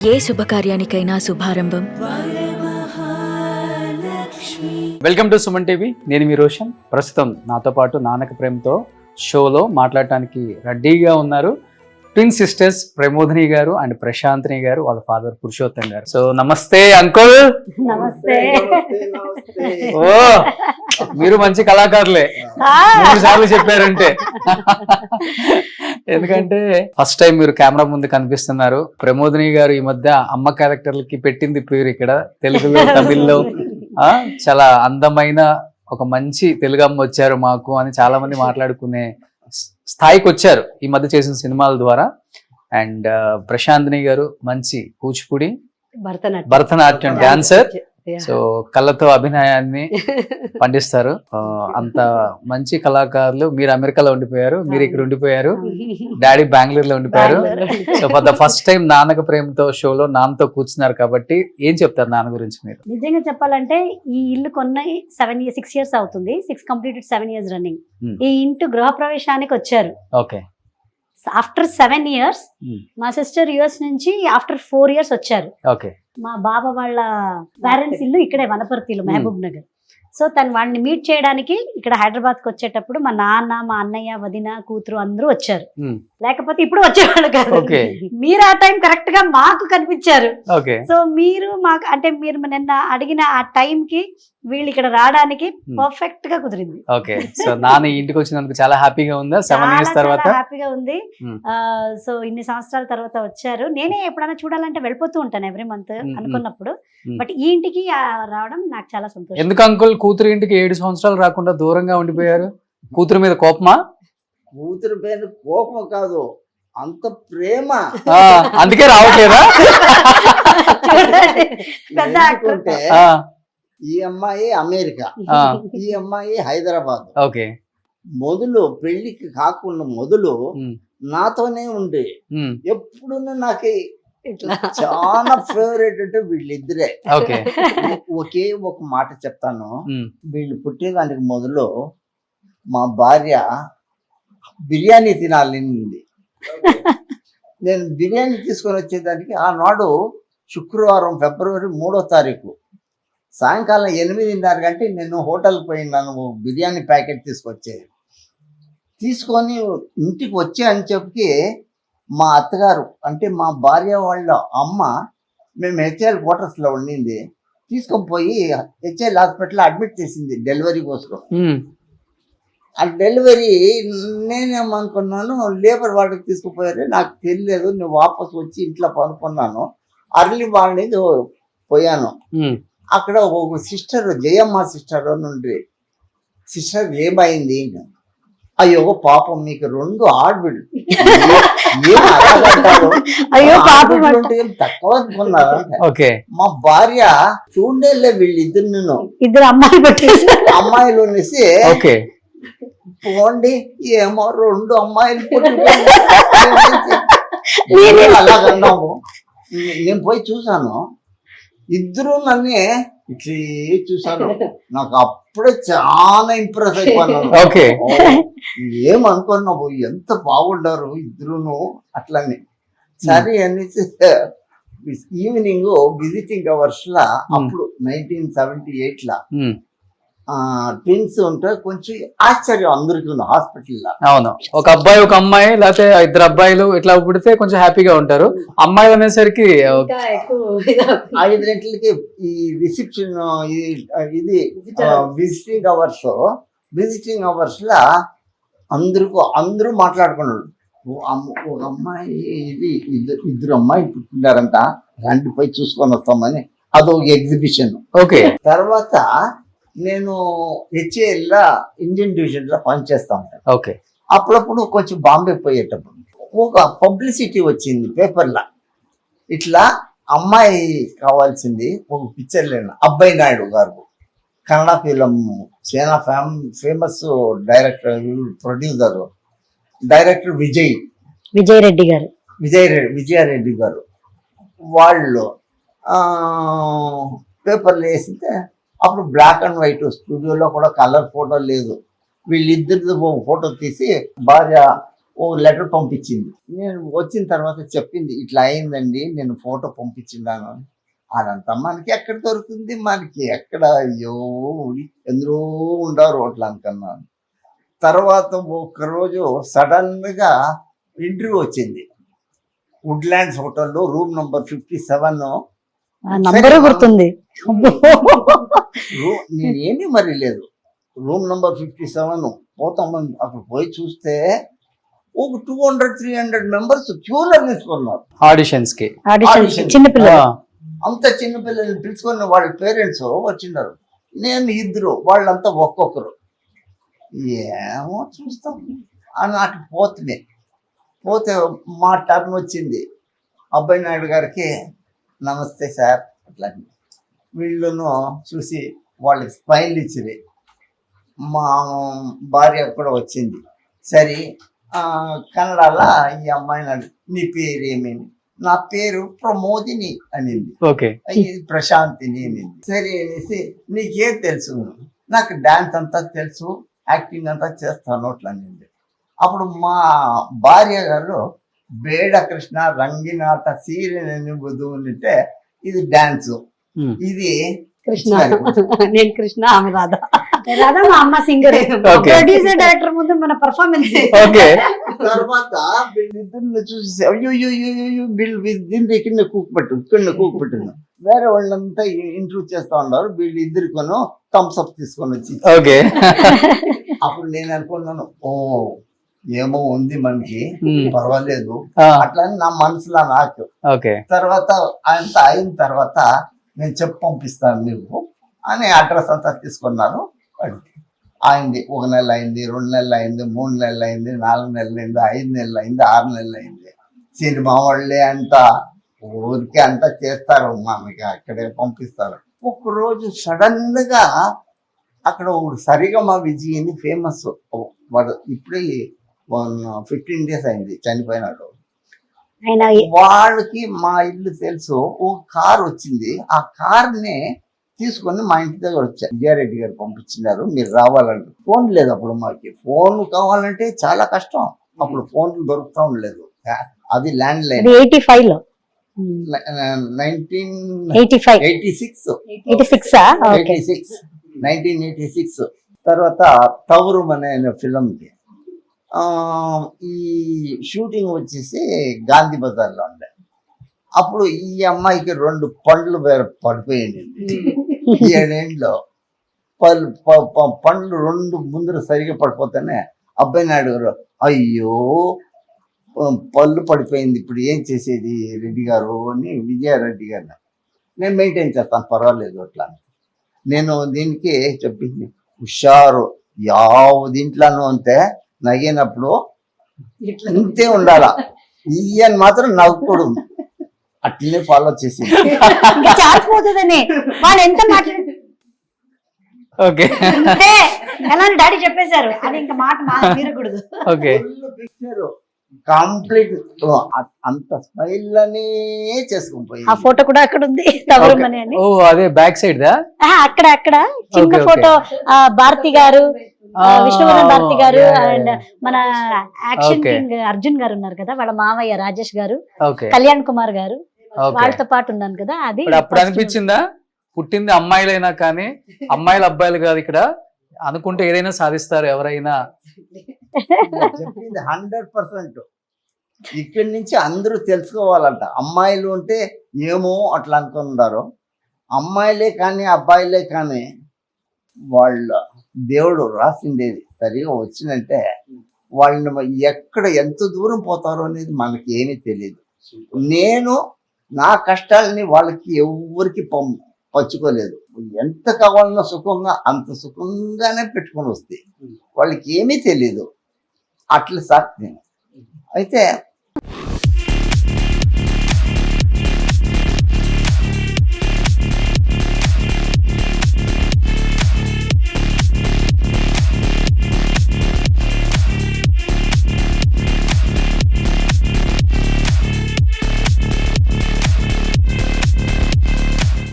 ఏ శుభకార్యానికైనా శుభారంభం. Welcome to Suman TV. నేను మీ రోషన్. ప్రస్తుతం నాతో పాటు నాన్నక ప్రేమతో షోలో మాట్లాడటానికి రెడీగా ఉన్నారు ట్విన్ సిస్టర్స్ ప్రమోదిని గారు అండ్ ప్రశాంతిని గారు, వాళ్ళ ఫాదర్ పురుషోత్తం గారు. సో నమస్తే అంకుల్. నమస్తే. ఓ మీరు మంచి కళాకారులే, 3 సార్లు చెప్పారంటే. ఎందుకంటే ఫస్ట్ టైం మీరు కెమెరా ముందు కనిపిస్తున్నారు. ప్రమోదిని గారు ఈ మధ్య అమ్మ క్యారెక్టర్లకి పెట్టింది పేరు ఇక్కడ తెలుగులో తమిళ్లో. చాలా అందమైన ఒక మంచి తెలుగు అమ్మ వచ్చారు మాకు అని చాలా మంది మాట్లాడుకునే స్థాయికి వచ్చారు ఈ మధ్య చేసిన సినిమాల ద్వారా. అండ్ ప్రశాంతిని గారు మంచి కూచిపూడి, భరతనాట్యం డాన్సర్. సో కళ్ళతో అభినయాన్ని పండిస్తారు. అంత మంచి కళాకారులు. మీరు అమెరికాలో ఉండిపోయారు, మీరు ఇక్కడ ఉండిపోయారు, డాడీ బెంగళూరులో ఉండిపోయారు. So for the first time నాన్నక ప్రేమతో షోలో నాన్నతో కూర్చున్నారు కాబట్టి ఏం చెప్తారు నాన్న గురించి మీరు? నిజంగా చెప్పాలంటే ఈ ఇల్లు కొన్న 6 years అవుతుంది. 6 completed 7 years రన్నింగ్. ఈ ఇంటి గృహప్రవేశానికి వచ్చారు. ఓకే. ఆఫ్టర్ 7 years మా సిస్టర్ యుఎస్ నుంచి ఆఫ్టర్ 4 years వచ్చారు. ఓకే. మా బాబా వాళ్ళ పేరెంట్స్ ఇల్లు ఇక్కడే వనపర్తిలో, మహబూబ్ నగర్. సో తను వాడిని మీట్ చేయడానికి ఇక్కడ హైదరాబాద్కి వచ్చేటప్పుడు మా నాన్న, మా అన్నయ్య, వదిన, కూతురు అందరూ వచ్చారు. లేకపోతే ఇప్పుడు వచ్చేవాళ్ళు కాదు. మీరు ఆ టైం కరెక్ట్ గా మాకు కనిపించారు. సో మీరు మాకు అంటే మీరు నిన్న అడిగిన ఆ టైం కి వీళ్ళు ఇక్కడ రావడానికి పర్ఫెక్ట్ గా కుదిరింది. ఓకే. సో నాన్న ఇంటికి వచ్చినందుకు చాలా హ్యాపీగా ఉందా? 7 years తర్వాత హ్యాపీగా ఉంది. సో ఇన్ని సంవత్సరాల తర్వాత వచ్చారు. నేనే ఎప్పుడైనా చూడాలంటే వెళ్ళిపోతూ ఉంటాను ఎవ్రీ మంత్ అనుకున్నప్పుడు. బట్ ఈ ఇంటికి రావడం నాకు చాలా సంతోషం. ఎందుకు అంకుల్ కూతురు ఇంటికి 7 సంవత్సరాలు రాకుండా దూరంగా ఉండిపోయారు? కూతురు మీద కోపమా? కూతురు పైన కోపం కాదు, అంత ప్రేమ. అందుకే రావట్లేదా? ఎందుకంటే ఈ అమ్మాయి అమెరికా, ఈ అమ్మాయి హైదరాబాద్. ఓకే. మొదలు పెళ్లికి కాకుండా మొదలు నాతోనే ఉండే. ఎప్పుడు నాకు చాలా ఫేవరెట్ అంటే వీళ్ళిద్దరే. ఒకే ఒక మాట చెప్తాను. వీళ్ళు పుట్టేదానికి మొదలు మా భార్య బిర్యానీ తినాలని. నేను బిర్యానీ తీసుకొని వచ్చేదానికి ఆనాడు శుక్రవారం ఫిబ్రవరి 3వ తారీఖు సాయంకాలం 8:30 గంటకి నేను హోటల్కి పోయినాను బిర్యానీ ప్యాకెట్ తీసుకొని ఇంటికి వచ్చే అని చెప్పి మా అత్తగారు అంటే మా భార్య వాళ్ళ అమ్మ, మేము హెచ్ఎల్ క్వార్టర్స్లో ఉండింది, తీసుకొని పోయి హెచ్ఎల్ హాస్పిటల్లో అడ్మిట్ చేసింది డెలివరీ కోసం. ఆ డెలివరీ నేనేమనుకున్నాను, లేబర్ వార్డుకి తీసుకుపోయారు, నాకు తెలియలేదు. నేను వాపస్ వచ్చి ఇంట్లో పనుకున్నాను. అర్లీ మార్నింగ్ పోయాను. అక్కడ ఒక సిస్టర్, జయమ్మ సిస్టర్ నుండి, సిస్టర్ ఏమైంది? అయ్యో పాపం మీకు 2 ఆడబిడ్డలు, తక్కువ అనుకున్నారు. మా భార్య చూడలే వీళ్ళిద్దరు ఇద్దరు అమ్మాయిలు అనేసి పోండి, ఏమో 2 అమ్మాయిలు అలాగన్నాము. నేను పోయి చూసాను, ఇద్దరు నన్నే ఇట్లే చూసాను. నాకు అప్పుడే చాలా ఇంప్రెస్ అయిపోయినాను. ఏమనుకున్నావు, ఎంత బాగుండారు ఇద్దరును అట్లనే. సరే అనేసి ఈవినింగ్ విజిటింగ్ అవర్స్ లా, అప్పుడు 1978 లా ట్విన్స్ ఉంటే కొంచెం ఆశ్చర్యం అందరికీ హాస్పిటల్లో. అవును, ఒక అబ్బాయి ఒక అమ్మాయి లేకపోతే 2 అబ్బాయిలు ఇట్లా పుడితే కొంచెం హ్యాపీగా ఉంటారు. అమ్మాయిలు అనేసరికి 5 గంటలకి ఈ రిసెప్షన్, ఇది విజిటింగ్ అవర్స్ లా అందరూ మాట్లాడుకున్నాడు. ఒక అమ్మాయి ఇది ఇద్దరు అమ్మాయి పుట్టినారంట, రండి పోయి చూసుకొని వస్తామని. అదొక ఎగ్జిబిషన్. ఓకే. తర్వాత నేను హెచ్ఏఎల్ ఇండియన్ డివిజన్ లో పనిచేస్తా ఉంటాను. ఓకే. అప్పుడప్పుడు కొంచెం బాంబే పోయేటప్పుడు ఒక పబ్లిసిటీ వచ్చింది పేపర్లో, ఇట్లా అమ్మాయి కావాల్సింది ఒక పిక్చర్ లేను. అబ్బాయి నాయుడు గారు కన్నడ ఫిలిం చాలా famous director, producer, director Vijaya Reddy గారు వాళ్ళు పేపర్లు వేసితే, అప్పుడు బ్లాక్ అండ్ వైట్, స్టూడియోలో కూడా కలర్ ఫోటో లేదు. వీళ్ళిద్దరితో ఫోటో తీసి భార్య ఓ లెటర్ పంపించింది. నేను వచ్చిన తర్వాత చెప్పింది, ఇట్లా అయిందండి, నేను ఫోటో పంపించిండాను అని. అదంతా మనకి ఎక్కడ దొరుకుతుంది, మనకి ఎక్కడ, అయ్యో ఎందరో ఉండారు అట్లా అనుకున్నాను. తర్వాత ఒకరోజు సడన్ గా ఇంటర్వ్యూ వచ్చింది వుడ్లాండ్స్ హోటల్లో, రూమ్ నంబర్ 57. నంబరు గుర్తుంది. నేనేమీ మరి లేదు, రూమ్ నంబర్ 57 పోతాం. అక్కడ పోయి చూస్తే ఒక 200-300 మెంబర్స్ క్యూలో నిల్చుకున్నారు ఆడిషన్స్ కి. చిన్నపిల్లలు, అంత చిన్నపిల్లల్ని పిలుచుకొని వాళ్ళ పేరెంట్స్ వచ్చిండారు. నేను ఇద్దరు, వాళ్ళంతా ఒక్కొక్కరు. ఏమో చూస్తాం అని అటు పోతే మా టర్న్ వచ్చింది. అబ్బాయి నాయుడు గారికి నమస్తే సార్ అట్లా. వీళ్ళను చూసి వాళ్ళకి స్మైల్ ఇచ్చిరి. మా భార్య కూడా వచ్చింది. సరే కన్నడలో ఈ అమ్మాయిని అడిగి, నీ పేరు ఏమేమి? నా పేరు ప్రమోదిని అనింది. ఇది ప్రశాంతిని అనింది. సరే అనేసి, నీకేం తెలుసు? నాకు డాన్స్ అంతా తెలుసు, యాక్టింగ్ అంతా చేస్తాను అట్లా అనింది. అప్పుడు మా భార్య గారు బేడ కృష్ణ రంగినాట సీరియల్ ఉంటే ఇది డాన్స్, ఇది కృష్ణ, నేను కృష్ణ, ఆమె రాధా. రాధా మా అమ్మ సింగర్, ప్రొడ్యూసర్ డైరెక్టర్ ముందు మన పర్ఫార్మెన్స్. తర్వాత వీళ్ళిద్దరిని చూసి అయ్యో దీన్ని ఇక్కడ కూకుపెట్టు వేరే వాళ్ళంతా ఇంటర్వ్యూ చేస్తా ఉన్నారు, వీళ్ళిద్దరికొను థమ్స్ అప్ తీసుకొని వచ్చి. అప్పుడు నేను అనుకున్నాను, ఓ ఏమో ఉంది మనకి, పర్వాలేదు అట్లా నా మనసులో నాకు. తర్వాత అంత అయిన తర్వాత నేను చెప్పి పంపిస్తాను నువ్వు అని అడ్రస్ అంతా తీసుకున్నాను. అయింది, 1 నెల అయింది, 2 నెలలు అయింది, 3 నెలలు అయింది, 4 నెలలు అయింది, 5 నెలలు అయింది, 6 నెలలు అయింది. సినిమా వాళ్ళే అంతా ఊరికే అంతా చేస్తారు, మనకి అక్కడే పంపిస్తారు. ఒకరోజు సడన్ గా అక్కడ సరిగమ విజయని ఫేమస్ వాడు, ఇప్పుడే 15 days అయింది చనిపోయినాడు. వాళ్ళకి మా ఇల్లు తెలుసు. ఓ కార్ వచ్చింది, ఆ కార్ని తీసుకొని మా ఇంటి దగ్గర వచ్చారు. విజయారెడ్డి గారు పంపించినారు, మీరు రావాలంటే. ఫోన్ లేదు అప్పుడు, మాకి ఫోన్ కావాలంటే చాలా కష్టం. అప్పుడు ఫోన్లు దొరుకుతా ఉండలేదు. అది ల్యాండ్ లైన్. 1986 తర్వాత తవరం అనే ఫిలంకి ఈ షూటింగ్ వచ్చేసి గాంధీ బజార్లో ఉండే. అప్పుడు ఈ అమ్మాయికి 2 పండ్లు పడిపోయింది. 7 ఏళ్ళలో పండ్లు 2 ముందర సరిగా పడిపోతేనే అబ్బాయి నాయుడు గారు, అయ్యో పళ్ళు పడిపోయింది, ఇప్పుడు ఏం చేసేది రెడ్డి గారు అని విజయారెడ్డి గారిని. నేను మెయింటైన్ చేస్తాను, పర్వాలేదు అట్లా. నేను దీనికి చెప్పింది, హుషారు దీంట్లోనూ అంతే, నగినప్పుడు ఇంతే ఉండాలా, ఈయన మాత్రం నవ్వుకోడు. అట్లనే ఫాలో చేసి వాళ్ళు ఎంత మాట్లాడారు. డాడీ చెప్పేశారు, అది ఇంకా మాట మీరకూడదు. కంప్లీట్ అంత స్మైల్ అనే చేసుకుని పోయి. ఆ ఫోటో కూడా అక్కడ ఉంది, తవరమని అని. ఓ అదే బ్యాక్ సైడ్ దా? అక్కడ చిన్న ఫోటో. భారతి గారు, విష్ణువర్ధన్ భారతి గారు, అండ్ మన యాక్షన్ కింగ్ అర్జున్ గారు ఉన్నారు కదా, వాళ్ళ మావయ్య రాజేష్ గారు, కళ్యాణ్ కుమార్ గారు, వాళ్ళతో పాటు ఉన్నాను కదా. అది అప్పుడు అనిపించిందా, పుట్టింది అమ్మాయిలైనా కానీ అమ్మాయిలు అబ్బాయిలు కాదు ఇక్కడ అనుకుంటే ఏదైనా సాధిస్తారు ఎవరైనా. చెప్పింది 100%. ఇక్కడి నుంచి అందరూ తెలుసుకోవాలంట, అమ్మాయిలు ఉంటే ఏమో అట్లా అనుకున్నారు. అమ్మాయిలే కానీ అబ్బాయిలే కానీ వాళ్ళ దేవుడు రాసిండేది సరిగా వచ్చిందంటే వాళ్ళని ఎక్కడ ఎంత దూరం పోతారో అనేది మనకి ఏమీ తెలియదు. నేను నా కష్టాలని వాళ్ళకి ఎవరికి పంచుకోలేదు. ఎంత కావాలన్నా సుఖంగా అంత సుఖంగానే పెట్టుకొని వస్తాయి, వాళ్ళకి ఏమీ తెలియదు. అట్లా సార్ నేను అయితే